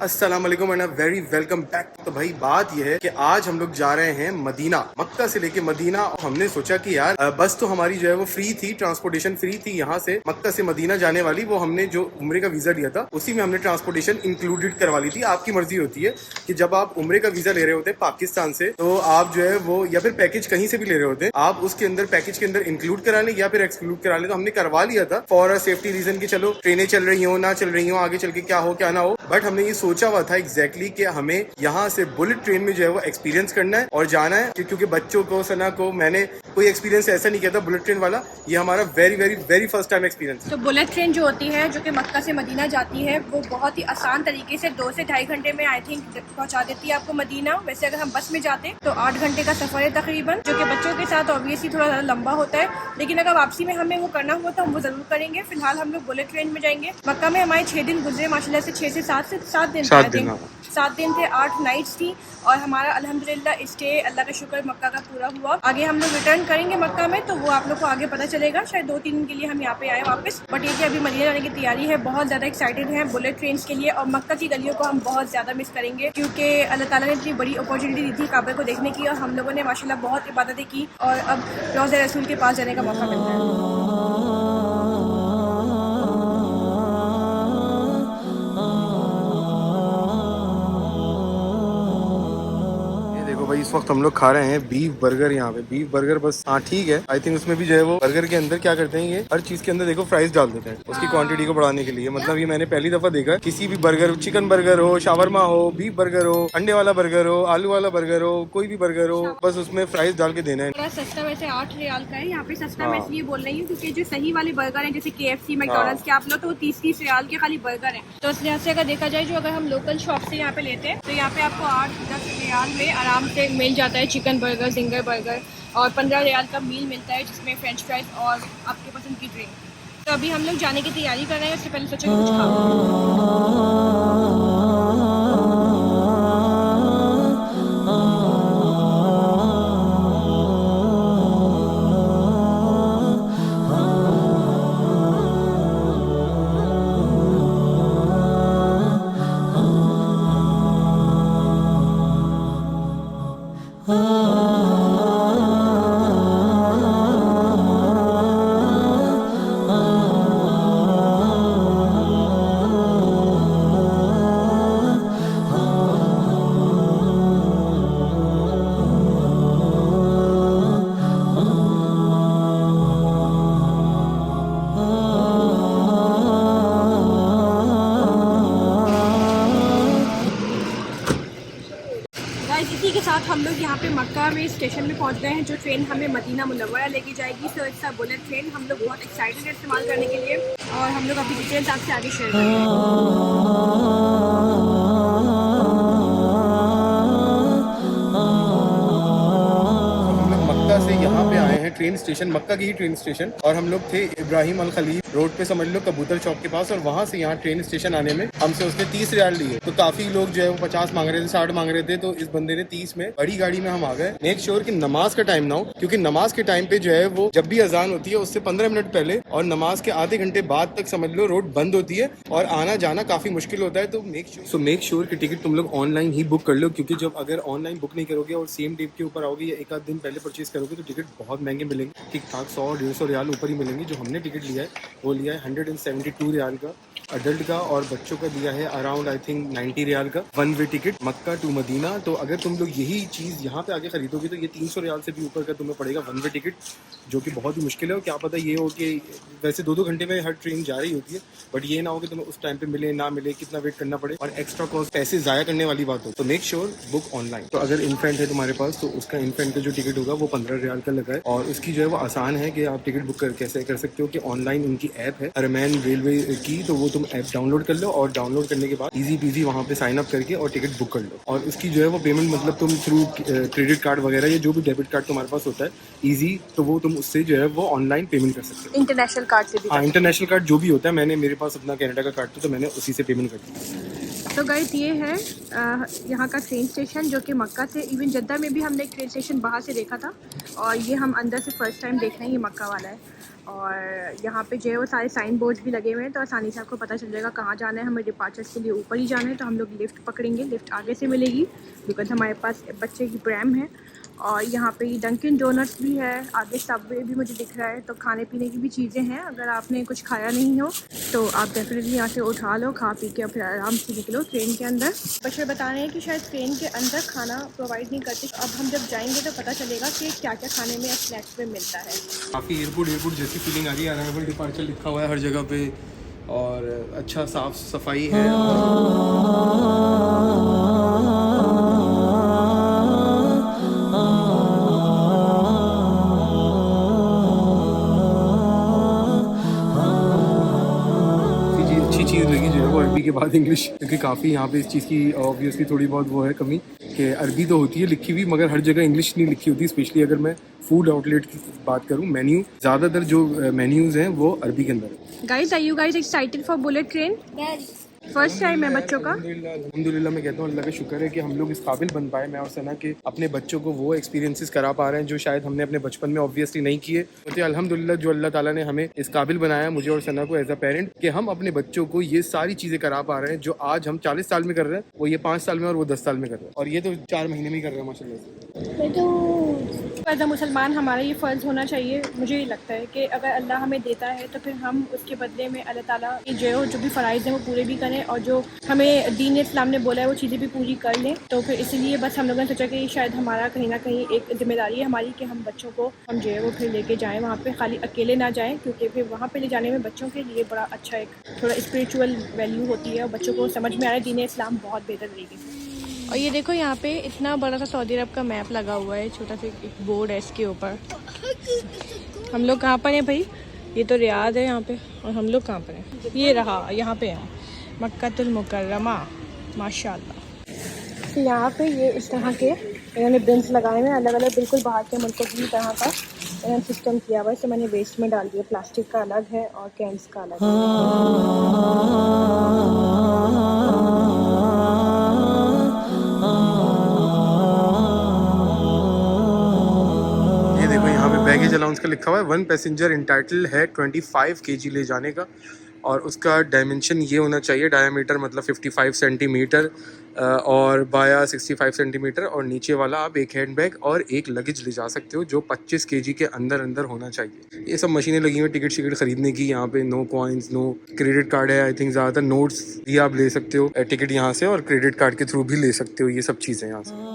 अस्सलाम वालेकुम and very welcome back. तो भाई बात यह है कि आज हम लोग जा रहे हैं मदीना, मक्का से लेके मदीना। और हमने सोचा कि यार बस तो हमारी जो है वो फ्री थी, ट्रांसपोर्टेशन फ्री थी यहाँ से मक्का से मदीना जाने वाली। वो हमने जो उम्रे का वीजा लिया था उसी में हमने ट्रांसपोर्टेशन इंक्लूडेड करवा ली थी। आपकी मर्जी होती है कि जब आप उम्रे का वीजा ले रहे होते हैं पाकिस्तान से, तो आप जो है वो या फिर पैकेज कहीं से भी ले रहे होते हैं, आप उसके अंदर पैकेज के अंदर इंक्लूड करा लें या फिर एक्सक्लूड करा लें। तो हमने करवा लिया था फॉर सेफ्टी रीजन की चलो ट्रेनें चल रही हो ना चल रही हो, आगे चल के क्या हो क्या ना हो। बट हमने ये सोचा हुआ था एग्जैक्टली कि हमें यहाँ से बुलेट ट्रेन में जो है वो एक्सपीरियंस करना है और जाना है, क्योंकि बच्चों को सना को मैंने कोई एक्सपीरियंस ऐसा नहीं किया था बुलेट ट्रेन वाला। ये हमारा very very very first time experience. तो बुलेट ट्रेन जो होती है जो कि मक्का से मदीना जाती है, वो बहुत ही आसान तरीके से 2 से ढाई घंटे में आई थिंक पहुंचा देती है आपको मदीना। वैसे अगर हम बस में जाते तो 8 घंटे का सफर है तकरीबन, जो कि बच्चों के साथ ऑब्वियसली थोड़ा ज़्यादा लंबा होता है। लेकिन अगर वापसी में हमें वो करना हुआ तो हम वो जरूर करेंगे। फिलहाल हम लोग बुलेट ट्रेन में जाएंगे। मक्का में हमारे 6 दिन गुजरे माशाल्लाह से, 6 से 7 दिन 7 दिन थे, 8 नाइट्स थी। और हमारा अल्हम्दुलिल्लाह स्टे अल्लाह का शुक्र मक्का का पूरा हुआ। आगे हम लोग रिटर्न करेंगे मक्का में, तो वो आप लोग को आगे पता चलेगा। शायद 2-3 दिन के लिए हम यहाँ पे आए वापस। बट ये कि अभी मदीना जाने की तैयारी है, बहुत ज़्यादा एक्साइटेड है बुलेट ट्रेन के लिए। और मक्का की गलियों को हम बहुत ज़्यादा मिस करेंगे, क्योंकि अल्लाह ताला ने इतनी बड़ी अपॉर्चुनिटी दी थी काबा को देखने की, और हम लोगों ने माशाल्लाह बहुत इबादतें की। और अब रोज़े रसूल के पास जाने का मौका मिलता है। भाई इस वक्त हम लोग खा रहे हैं बीफ बर्गर। यहाँ पे बीफ बर्गर बस हाँ ठीक है, आई थिंक उसमें भी जो है वो बर्गर के अंदर क्या करते हैं, ये हर चीज के अंदर देखो फ्राइज डाल देते हैं उसकी क्वांटिटी को बढ़ाने के लिए। मतलब ये मैंने पहली दफा देखा किसी भी बर्गर, चिकन बर्गर हो, शावरमा हो, बीफ बर्गर हो, अंडे वाला बर्गर हो, आलू वाला बर्गर हो, कोई भी बर्गर हो, बस उसमें फ्राइज डाल के देना है। थोड़ा सस्ता वैसे 8 रियाल का है यहाँ पे। सस्ता मैं इसलिए बोल रही हूँ क्योंकि जो सही वाले बर्गर हैं जैसे KFC मैकडॉनल्ड्स के आप लो, तो वो 30-30 रियाल के खाली बर्गर हैं। तो इस लिहाज से अगर देखा जाए, जो अगर हम लोकल शॉप से यहाँ पे लेते हैं तो यहाँ पे आपको 8-10 रियाल में आराम से मिल जाता है चिकन बर्गर, जिंगर बर्गर। और 15 रियाल का मील मिलता है जिसमें फ्रेंच फ्राइज और आपके पसंद की ड्रिंक। तो अभी हम लोग जाने की तैयारी कर रहे हैं, उससे पहले सोचा कुछ खाओ। इसी के साथ हम लोग यहाँ पे मक्का में स्टेशन में पहुँच गए हैं, जो ट्रेन हमें मदीना मुनव्वरा लेके जाएगी। So it's a bullet train. हम लोग बहुत एक्साइटेड है इस्तेमाल करने के लिए, और हम लोग अपनी डिटेल्स आपसे आगे शेयर करेंगे। से यहाँ पे आए हैं ट्रेन स्टेशन, मक्का की ही ट्रेन स्टेशन, और हम लोग थे इब्राहिम अल खलील रोड पे, समझ लो कबूतर चौक के पास। और वहाँ से यहाँ ट्रेन स्टेशन आने में हमसे उसने 30 रियाल लिए। तो काफी लोग जो है वो 50 मांग रहे थे, 60 मांग रहे थे, तो इस बंदे ने 30 में बड़ी गाड़ी में हम आ गए। मेक श्योर कि नमाज का टाइम ना हो, क्योंकि नमाज के टाइम पे जो है वो जब भी अजान होती है उससे 15 मिनट पहले और नमाज के आधे घंटे बाद तक समझ लो रोड बंद होती है और आना जाना काफी मुश्किल होता है। तो मेक श्योर कि टिकट तुम लोग ऑनलाइन ही बुक कर लो, क्योंकि जब अगर ऑनलाइन बुक नहीं करोगे और सेम डेट के ऊपर आओगे या एक आध दिन पहले परचेज करोगे तो टिकट बहुत महंगे मिलेंगे। ठीक ठाक 100-150 रियाल ऊपर ही मिलेंगे। जो हमने टिकट लिया है वो लिया है 172 रियाल का अडल्ट का, और बच्चों का दिया है अराउंड आई थिंक 90 रियाल का one way ticket Mecca to Medina. तो अगर तुम लोग यही चीज़ यहाँ पे आके खरीदोगे तो ये 300 रियाल से भी ऊपर का तुम्हें पड़ेगा वन वे टिकट, जो कि बहुत ही मुश्किल है। और क्या पता ये हो कि वैसे 2-2 घंटे में हर ट्रेन जा रही होती है, बट ये ना हो कि तुम्हें उस टाइम पे मिले ना मिले, कितना वेट करना पड़े और एक्स्ट्रा कॉस्ट पैसे ज़ाया करने वाली बात हो। तो मेक श्योर बुक ऑनलाइन। तो अगर इनफेंट है तुम्हारे पास तो उसका इनफेंट का जो टिकट होगा वो 15 रियाल का लगा है, और उसकी जो है वो आसान है कि आप टिकट बुक कैसे कर सकते हो कि ऑनलाइन उनकी ऐप है अरमान रेलवे की, तो वो तुम ऐप डाउनलोड कर लो और डाउनलोड करने के बाद इजी पीजी वहाँ पे साइन अप करके और टिकट बुक कर लो। और उसकी जो है वो पेमेंट मतलब तुम थ्रू क्रेडिट कार्ड वगैरह या जो भी डेबिट कार्ड तुम्हारे पास होता है इजी, तो वो तुम उससे जो है वो ऑनलाइन पेमेंट कर सकते हो। इंटरनेशनल कार्ड से भी? हाँ, इंटरनेशनल कार्ड जो भी होता है। मेरे पास अपना कनाडा का कार्ड था तो मैंने उसी से पेमेंट कर दी। तो गाइस ये है यहाँ का ट्रेन स्टेशन, जो कि मक्का से, इवन जद्दा में भी हमने एक ट्रेन स्टेशन बाहर से देखा था, और ये हम अंदर से फर्स्ट टाइम देख रहे हैं, ये मक्का वाला है। और यहाँ पे जो है वो सारे साइन बोर्ड्स भी लगे हुए हैं, तो आसानी से आपको पता चल जाएगा कहाँ जाना है। हमें डिपार्चर्स के लिए ऊपर ही जाना है, तो हम लोग लिफ्ट पकड़ेंगे। लिफ्ट आगे से मिलेगी बिकॉज हमारे पास बच्चे की प्रैम है। और यहाँ पे डंकिन डोनट्स भी है, आगे सबवे भी मुझे दिख रहा है। तो खाने पीने की भी चीज़ें हैं, अगर आपने कुछ खाया नहीं हो तो आप डेफिनेटली यहाँ से उठा लो, खा पी के फिर आराम से निकलो ट्रेन के अंदर। बच्चे बता रहे हैं कि शायद ट्रेन के अंदर खाना प्रोवाइड नहीं करते, तो अब हम जब जाएंगे तो पता चलेगा कि क्या क्या खाने में स्नैक्स में मिलता है। काफ़ी एयरपोर्ट जैसी फीलिंग आ रही है। अराइवल डिपार्चर लिखा हुआ है हर जगह पे और अच्छा साफ सफाई है। चीज़ लगी जो है वो अरबी के बाद इंग्लिश, क्योंकि काफ़ी यहाँ पे इस चीज़ की ऑब्वियसली थोड़ी बहुत वो है कमी कि अरबी तो होती है लिखी हुई, मगर हर जगह इंग्लिश नहीं लिखी होती। स्पेशली अगर मैं फूड आउटलेट की बात करूँ, मेन्यू ज़्यादातर जो मेन्यूज़ हैं वो अरबी के अंदर है। Guys, are you guys excited for bullet train? First time है बच्चों का। अल्हम्दुलिल्लाह मैं कहता हूँ अल्लाह का शुक्र है कि हम लोग इस काबिल बन पाए, मैं और सना, के अपने बच्चों को वो एक्सपीरियंसेस करा पा रहे हैं जो शायद हमने अपने बचपन में ऑब्वियसली नहीं किए। तो अल्हम्दुलिल्लाह जो अल्लाह ताला ने हमें इस काबिल बनाया, मुझे और सना को एज अ पेरेंट, कि हम अपने बच्चों को ये सारी चीज़ें करा पा रहे हैं जो आज हम 40 साल में कर रहे हैं, वो ये 5 साल में और वो 10 साल में कर रहे हैं, और ये तो 4 महीने में ही कर रहे हैं माशाल्लाह। एज अ मुसलमान हमारा ये फ़र्ज़ होना चाहिए। मुझे ये लगता है कि अगर अल्लाह हमें देता है तो फिर हम उसके बदले में अल्लाह ताला की जो भी फ़राइज़ हैं वो पूरे भी करें, और जो हमें दीन इस्लाम ने बोला है वो चीज़ें भी पूरी कर लें। तो फिर इसीलिए बस हम लोगों ने सोचा कि शायद हमारा कहीं ना कहीं एक ज़िम्मेदारी है हमारी कि हम बच्चों को हम जो है वो फिर लेके जाएँ वहाँ पे, खाली अकेले ना जाएँ, क्योंकि फिर वहाँ पे ले जाने में बच्चों के लिए बड़ा अच्छा एक थोड़ा स्पिरिचुअल वैल्यू होती है और बच्चों को समझ में आ रहा है दीन इस्लाम बहुत बेहतर तरीके से। और ये देखो यहाँ पे इतना बड़ा सा सऊदी अरब का मैप लगा हुआ है, छोटा सा एक बोर्ड है इसके ऊपर। हम लोग कहाँ पर हैं भाई? ये तो रियाद है यहाँ पे, और हम लोग कहाँ पर हैं? ये रहा, यहाँ पे हैं मक्कातुल मुकर्रमा माशाल्लाह। तो यहाँ पे ये इस तरह के इन्होंने बिन्स लगाए हैं अलग अलग, बिल्कुल बाहर के मुल्कों की तरह का इन्होंने सिस्टम किया हुआ है। इसे मैंने वेस्ट में डाल दिया, प्लास्टिक का अलग है और कैंस का अलग है। बैगेज अलाउंस का लिखा हुआ है 1 पैसेंजर इंटाइटल है 25 kg ले जाने का, और उसका डायमेंशन ये होना चाहिए, डायमीटर मतलब 55 सेंटीमीटर और बाया 65 सेंटीमीटर, और नीचे वाला आप एक हैंड बैग और एक लगेज ले जा सकते हो जो 25 kg के अंदर अंदर होना चाहिए। ये सब मशीनें लगी हुई टिकट शिकट खरीदने की, यहाँ पे no coins no credit card है, आई थिंक ज़्यादातर नोट्स भी आप ले सकते हो टिकट यहाँ से, और क्रेडिट कार्ड के थ्रू भी ले सकते हो, ये सब चीज़ें यहाँ से।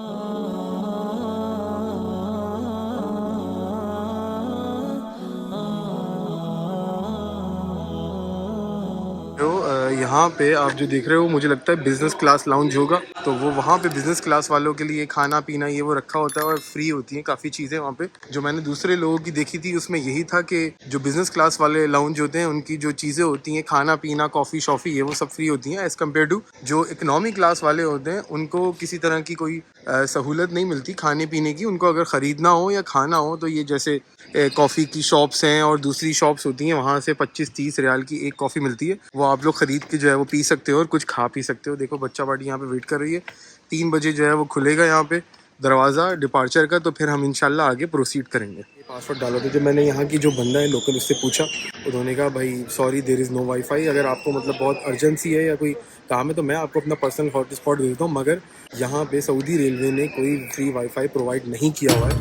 यहाँ पे आप जो देख रहे हो मुझे लगता है बिज़नेस क्लास लाउंज होगा, तो वो वहाँ पे बिज़नेस क्लास वालों के लिए खाना पीना ये वो रखा होता है और फ्री होती हैं काफ़ी चीज़ें वहाँ पे। जो मैंने दूसरे लोगों की देखी थी उसमें यही था कि जो बिज़नेस क्लास वाले लाउंज होते हैं उनकी जो चीज़ें होती हैं, खाना पीना कॉफ़ी शॉफ़ी ये वो सब फ्री होती हैं, एज़ कम्पेयर टू जो इकनॉमी क्लास वाले होते हैं उनको किसी तरह की कोई सहूलत नहीं मिलती खाने पीने की। उनको अगर ख़रीदना हो या खाना हो तो ये जैसे कॉफ़ी की शॉप्स हैं और दूसरी शॉप्स होती हैं, वहाँ से 25-30 रियाल की एक कॉफ़ी मिलती है, वो आप लोग ख़रीद के जो है वो पी सकते हो और कुछ खा पी सकते हो। देखो बच्चा पार्टी यहाँ पे वेट कर रही है, 3 बजे जो है वो खुलेगा यहाँ पे दरवाज़ा डिपार्चर का, तो फिर हम इंशाल्लाह आगे प्रोसीड करेंगे। पासवर्ड डालो तो जब मैंने यहाँ की जो बंदा है लोकल उससे पूछा, उन्होंने कहा भाई sorry there is no WiFi, अगर आपको मतलब बहुत अर्जेंसी है या कोई काम है तो मैं आपको अपना पर्सनल हॉटस्पॉट दे देता हूँ, मगर यहाँ पे सऊदी रेलवे ने कोई फ्री वाईफाई प्रोवाइड नहीं किया हुआ है।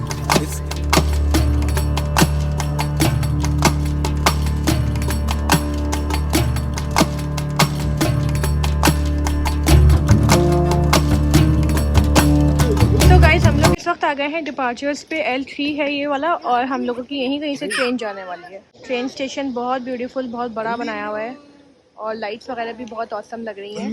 इस वक्त आ गए हैं डिपार्चर्स पे, L3 है ये वाला, और हम लोगों की यहीं कहीं से ट्रेन जाने वाली है। ट्रेन स्टेशन बहुत ब्यूटीफुल, बहुत बड़ा बनाया हुआ है और लाइट्स वगैरह भी बहुत ऑसम लग रही हैं।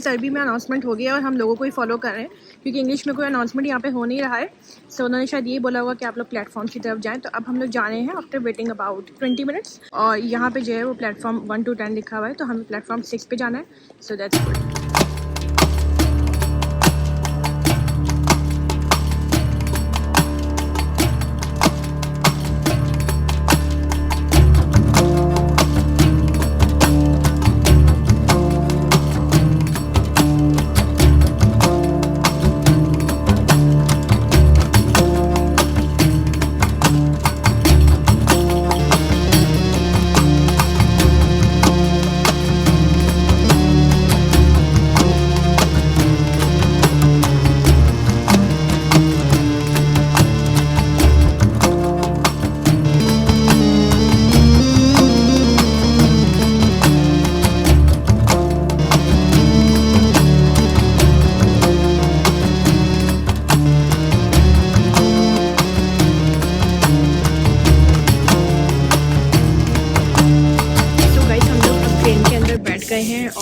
अरबी में अनाउंसमेंट हो गया और हम लोगों को ही फॉलो कर रहे हैं क्योंकि इंग्लिश में कोई अनाउंसमेंट यहाँ पे हो नहीं रहा है। सो उन्होंने शायद ये बोला होगा कि आप लोग प्लेटफॉर्म की तरफ जाएं, तो अब हम लोग जा रहे हैं आफ्टर वेटिंग अबाउट 20 मिनट्स। और यहाँ पे जो है वो प्लेटफॉर्म 1 to 10 लिखा हुआ है, तो हमें प्लेटफॉर्म 6 पे जाना है। So that's good.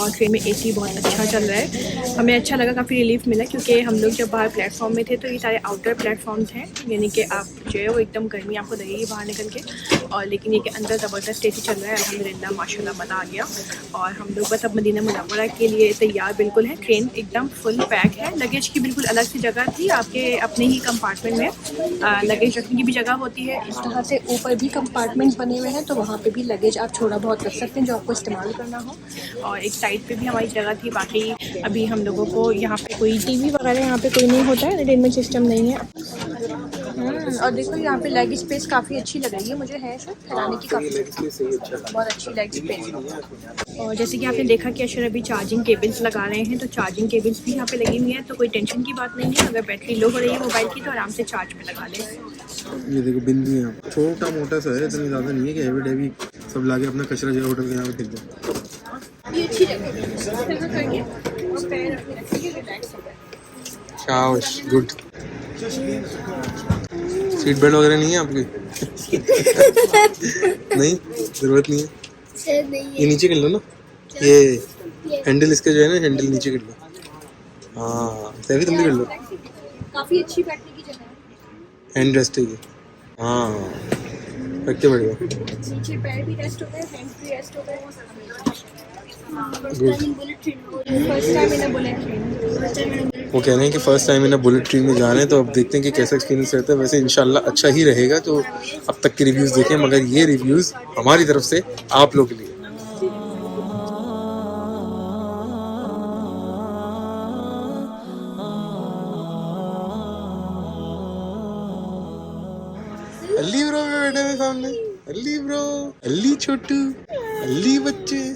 और ट्रेन में AC बहुत अच्छा चल रहा है। हमें अच्छा लगा, काफ़ी रिलीफ मिला, क्योंकि हम लोग जब बाहर प्लेटफॉर्म में थे तो ये सारे आउटर प्लेटफॉर्म्स हैं, यानी कि आप जो है वो एकदम गर्मी आपको लगेगी बाहर निकल के, और लेकिन ये कि अंदर ज़बरदस्त AC चल रहा है अल्हम्दुलिल्लाह, माशाल्लाह मज़ा आ गया। और हम लोग बस अब मदीना मुनव्वरा के लिए तैयार बिल्कुल है। ट्रेन एकदम फुल पैक है, लगेज की बिल्कुल अलग सी जगह थी, आपके अपने ही कंपार्टमेंट में लगेज रखने की भी जगह होती है। इस तरह से ऊपर भी कंपार्टमेंट्स बने हुए हैं, तो वहाँ पे भी लगेज आप थोड़ा बहुत रख सकते हैं जो आपको इस्तेमाल करना हो। और एक साइड पे भी हमारी जगह थी। बाकी अभी हम लोगों को यहाँ पे कोई TV वगैरह यहाँ पे कोई नहीं होता है, एंटरटेनमेंट सिस्टम नहीं है। और देखो यहाँ पे लेग स्पेस काफ़ी अच्छी लग रही है मुझे, है सर फैलाने की काफ़ी बहुत अच्छी लेग स्पेस। और जैसे कि आपने देखा कि अशर अभी चार्जिंग केबल्स लगा रहे हैं, तो चार्जिंग केबल्स भी यहाँ पे लगी हुई हैं, तो कोई टेंशन की बात नहीं है। अगर बैटरी लो हो रही है मोबाइल की तो आराम से चार्ज पे लगा लें। ये देखो बिंदी है, छोटा मोटा सा है, इतनी ज़्यादा नहीं है कि हैवी हैवी सब लाके अपना कचरा जो होटल के यहाँ पे फेंक दो। ये अच्छी जगह है, इस तरह करके और पैर अपने रखेंगे, रिलैक्स हो जाए। शाबाश, गुड। सीट बेल्ट वगैरह नहीं है आपकी? नहीं, जरूरत नहीं है। ये नीचे कर लो ना, ये हैंडल इसके जो है ना, हैंडल नीचे कर लो। हाँ सही, तुम भी कर लो। काफ़ी अच्छी बैठने की जगह है, हैंड रेस्ट है ये। हाँ रखते बढ़िया, नीचे पैर भी रेस्ट हो गए, हैंड्स भी रेस्ट हो गए। First time in bullet train. वो कह रहे हैं कि first time in bullet train में जा रहे हैं, तो अब देखते हैं कि कैसा एक्सपीरियंस रहता है। वैसे इंशाल्लाह अच्छा ही रहेगा, तो अब तक के रिव्यूज़ देखें, मगर ये रिव्यूज़ हमारी तरफ से आप लोग के लिए। अल्ली ब्रो भी बैठे हैं सामने, अल्ली ब्रो, अल्ली छोटू, अल्ली बच्चे।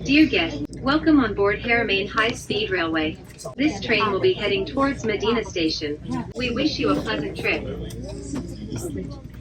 Dear guests, welcome on board Haramain High Speed Railway. This train will be heading towards Medina Station. We wish you a pleasant trip.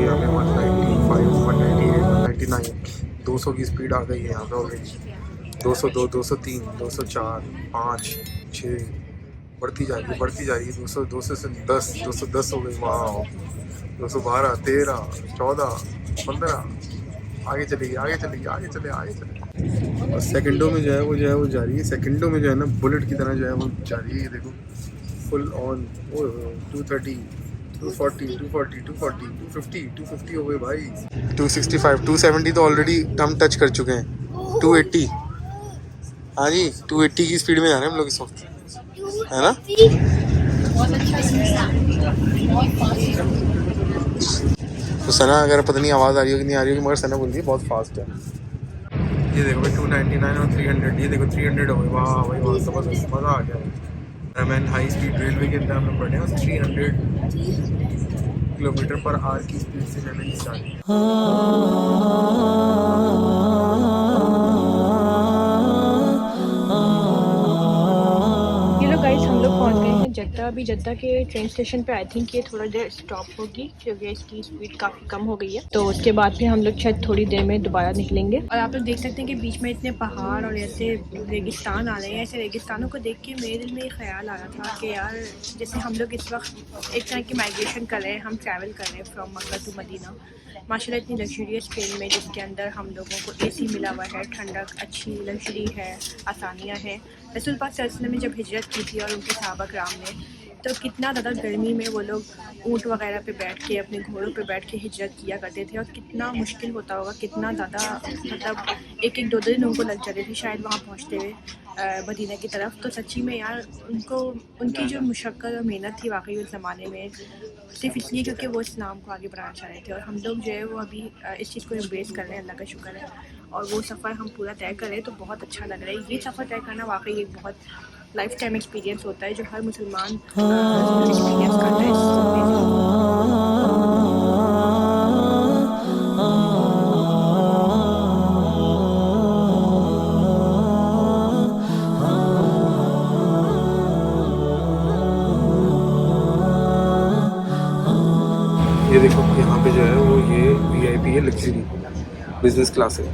यहाँ पे 195, 198, 199, 200 की स्पीड आ गई है यहाँ पे ऑलरेडी। 202, 203, 204, 5, 6 बढ़ती जा रही है, बढ़ती जा रही है। 200, 200 से 10, 210 हो गई। वाह, 212, 13, 14, 15, आगे चलेगी, आगे चलेगी, आगे चले, आगे चले। और सेकंडों में जो है वो जा रही है, सेकंडों में जो है ना बुलेट की तरह जो है वो जा रही है। देखो फुल ऑन। 230, 240, 240, 240, 250, 250 हो गए भाई। 265, 270 तो ऑलरेडी हम टच कर चुके हैं। 280, हाँ जी 280 की स्पीड में जा रहे हैं हम लोग इस वक्त, है ना। तो सना अगर पता नहीं आवाज़ आ रही हो कि नहीं आ रही होगी, मगर सना बोल रही है बहुत फास्ट है। ये देखो भाई 299 और 300, ये देखो 300 हो गए। वाह भाई वाह, ज़बरदस्त, मज़ा आ गया। मैन हाई स्पीड रेलवे के अंदर हम लोग बढ़े हैं 300 किलोमीटर पर आवर की स्पीड से मैंने जा रही है। हम लोग पहुंच गए हैं जद्दा। अभी जद्दा के ट्रेन स्टेशन पे आई थिंक ये थोड़ा देर स्टॉप होगी, क्योंकि इसकी स्पीड काफ़ी कम हो गई है। तो उसके बाद फिर हम लोग शायद थोड़ी देर में दोबारा निकलेंगे। और आप लोग देख सकते हैं कि बीच में इतने पहाड़ और ऐसे रेगिस्तान आ रहे हैं। ऐसे रेगिस्तानों को देख के मेरे दिल में ये ख्याल आ रहा था कि यार जैसे हम लोग इस वक्त एक तरह की माइग्रेशन कर रहे हैं, हम ट्रैवल कर रहे हैं फ्रॉम मक्का टू मदीना। माशाल्लाह इतनी लग्जरियस ट्रेन में, जिसके अंदर हम लोगों को AC मिला हुआ है, ठंडक, अच्छी लग्जरी है, आसानियाँ हैं। रसूल पाक सल्लल्लाहु अलैहि वसल्लम ने जब हिजरत की थी और उनके सहाबा कराम ने, तो कितना ज़्यादा गर्मी में वो लोग ऊँट वगैरह पे बैठ के, अपने घोड़ों पे बैठ के हिजरत किया करते थे। और कितना मुश्किल होता होगा, कितना ज़्यादा मतलब एक एक दो दिन उनको लग जाते थे शायद वहाँ पहुँचते हुए मदीना की तरफ। तो सच्ची में यार उनको उनकी जो मुशक्क़त और मेहनत थी वाकई उस ज़माने में, सिर्फ इसलिए क्योंकि वो इस्लाम को आगे बढ़ाना चाह रहे थे। और हम लोग जो है वो अभी इस चीज़ को एम्ब्रेस कर रहे हैं, अल्लाह का शुक्र है। और वो सफ़र हम पूरा तय करें तो बहुत अच्छा लग रहा है। ये सफ़र तय करना वाकई एक बहुत लाइफ टाइम एक्सपीरियंस होता है, जो हर मुसलमान एक्सपीरियंस करता है। लग्जरी बिजनेस क्लास है।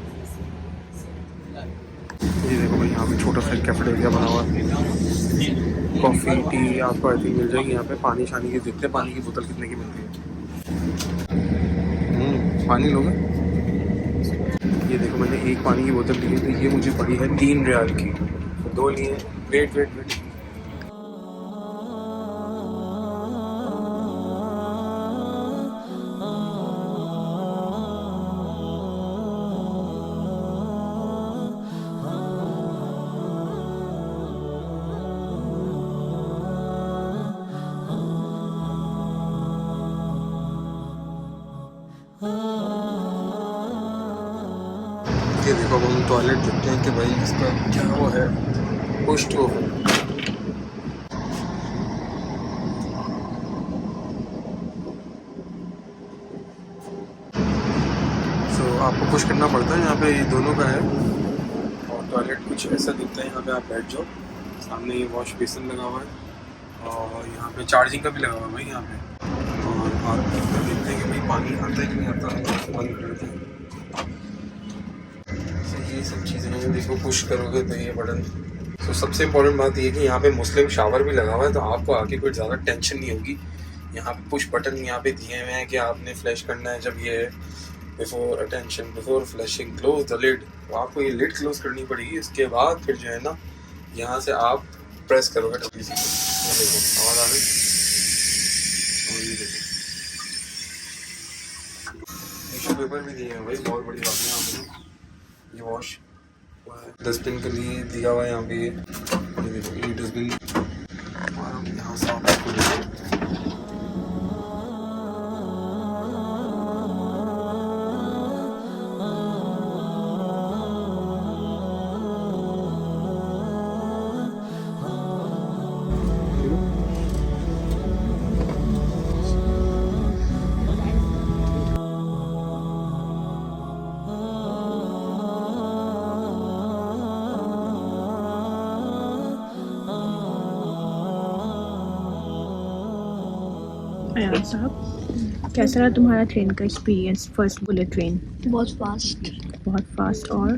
ये देखो भाई यहाँ पे छोटा सा कैफेटेरिया बना हुआ है, कॉफ़ी टी आपको आई थिंक मिल जाएगी यहाँ पे। पानी शानी की देखते हैं, पानी की बोतल कितने की मिलती है। पानी लोगे? ये देखो मैंने एक पानी की बोतल ली है तो ये मुझे पड़ी है 3 रियाल की, 2 लिए। वेट वेट वेट, ये देखो अब हम टॉयलेट देखते हैं कि भाई इसका क्या वो है, पुश टू ओपन। सो आपको पुश करना पड़ता है, यहाँ पे ये दोनों का है। और टॉयलेट कुछ ऐसा दिखता है, यहाँ पे आप बैठ जाओ, सामने ये वॉश बेसिन लगा हुआ है और यहाँ पे चार्जिंग का भी लगा हुआ है भाई यहाँ पे। और आप देखते हैं कि भाई पानी आता है कि नहीं आता है, बंद कर देते हैं। ये सब चीज़ें हैं, देखो पुश करोगे तो ये बटन। तो सबसे इम्पोर्टेंट बात ये है कि यहाँ पे मुस्लिम शावर भी लगा हुआ है, तो आपको आगे कोई ज़्यादा टेंशन नहीं होगी। यहाँ पे पुश बटन यहाँ पे दिए हुए हैं कि आपने फ्लैश करना है जब ये before attention before flashing close the lid, तो आपको ये लिड क्लोज करनी पड़ेगी। इसके बाद फिर जो है ना यहाँ से आप प्रेस करोगे डब्ल्यू सी को, ये देखो आवाज़ आ गई। और ये देखो टिश्यू पेपर भी दिए हैं भाई, बहुत बड़ी बात है यहाँ पे। ये वॉश डस्टबिन के लिए दिया हुआ है यहाँ पे, ये देखो ये डस्टबिन और हम यहाँ साफ करते अयान साहब, कैसा रहा तुम्हारा ट्रेन का एक्सपीरियंस, फर्स्ट बुलेट ट्रेन? बहुत फास्ट और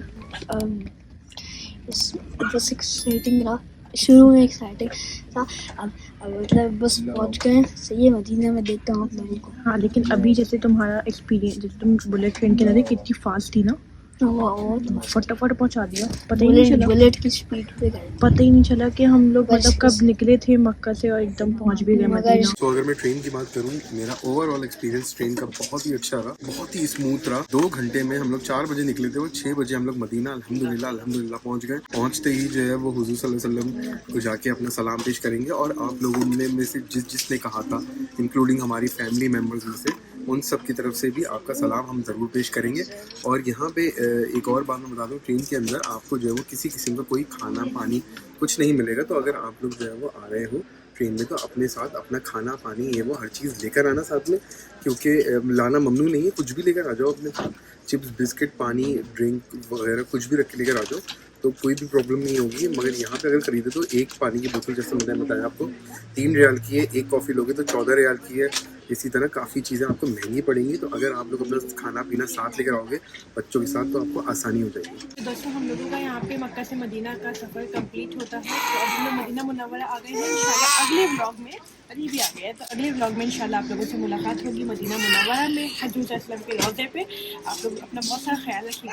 बस एक्साइटिंग रहा। शुरू में एक्साइटिंग था, अब मतलब बस पहुंच गए सही है मदीना में। देखता हूँ आप लोगों को। हाँ, लेकिन अभी जैसे तुम्हारा एक्सपीरियंस, जैसे तुम बुलेट ट्रेन के अंदर कितनी फास्ट थी ना, फटाफट पहुंचा दिया, पता ही नहीं चला। बुलेट की स्पीड पे गए, पता ही नहीं चला कि हम लोग मतलब कब निकले थे मक्का से और एकदम पहुंच भी गए मदीना। तो अगर मैं ट्रेन की बात करूँ, मेरा ओवरऑल एक्सपीरियंस ट्रेन का बहुत ही अच्छा रहा, बहुत ही स्मूथ रहा। 2 घंटे में हम लोग 4 बजे निकले थे और 6 बजे हम लोग मदीना अल्हम्दुलिल्लाह पहुंच गए। पहुंचते ही जो है वो हुजूर सल्लल्लाहु अलैहि वसल्लम को जाके अपना सलाम पेश करेंगे और आप लोगों में से जिसने कहा था, इंक्लूडिंग हमारी फैमिली मेम्बर्स में से, उन सब की तरफ से भी आपका सलाम हम ज़रूर पेश करेंगे। और यहाँ पे एक और बात मैं बता दूँ, ट्रेन के अंदर आपको जो है वो किसी किस्म का कोई खाना पानी कुछ नहीं मिलेगा। तो अगर आप लोग जो है वो आ रहे हो ट्रेन में, तो अपने साथ अपना खाना पानी ये वो हर चीज़ लेकर आना साथ में, क्योंकि लाना ममनू नहीं है। कुछ भी लेकर आ जाओ अपने साथ, चिप्स बिस्किट पानी ड्रिंक वगैरह कुछ भी रख के लेकर आ जाओ, तो कोई भी प्रॉब्लम नहीं होगी। मगर यहाँ पे अगर खरीदे तो एक पानी की बोतल, जैसे मैंने बताया आपको, 3 रियाल की है। एक कॉफ़ी लोगे तो 14 रियाल की है। इसी तरह काफ़ी चीज़ें आपको महंगी पड़ेंगी। तो अगर आप लोग अपना खाना पीना साथ लेकर आओगे बच्चों के साथ, तो आपको आसानी हो जाएगी। तो दोस्तों, हम लोगों का यहाँ पे मक्का से मदीना का सफ़र कंप्लीट होता है। तो अब हम लोग मदीना मुनव्वरा आ गए हैं। इंशाल्लाह अगले व्लॉग में, अभी भी आ गए हैं, तो अगले व्लॉग में इंशाल्लाह आप लोगों से मुलाकात होगी मदीना मुनव्वरा में, हजरत असलम के रोज़े पे। आप लोग अपना बहुत सारा ख्याल रखिएगा।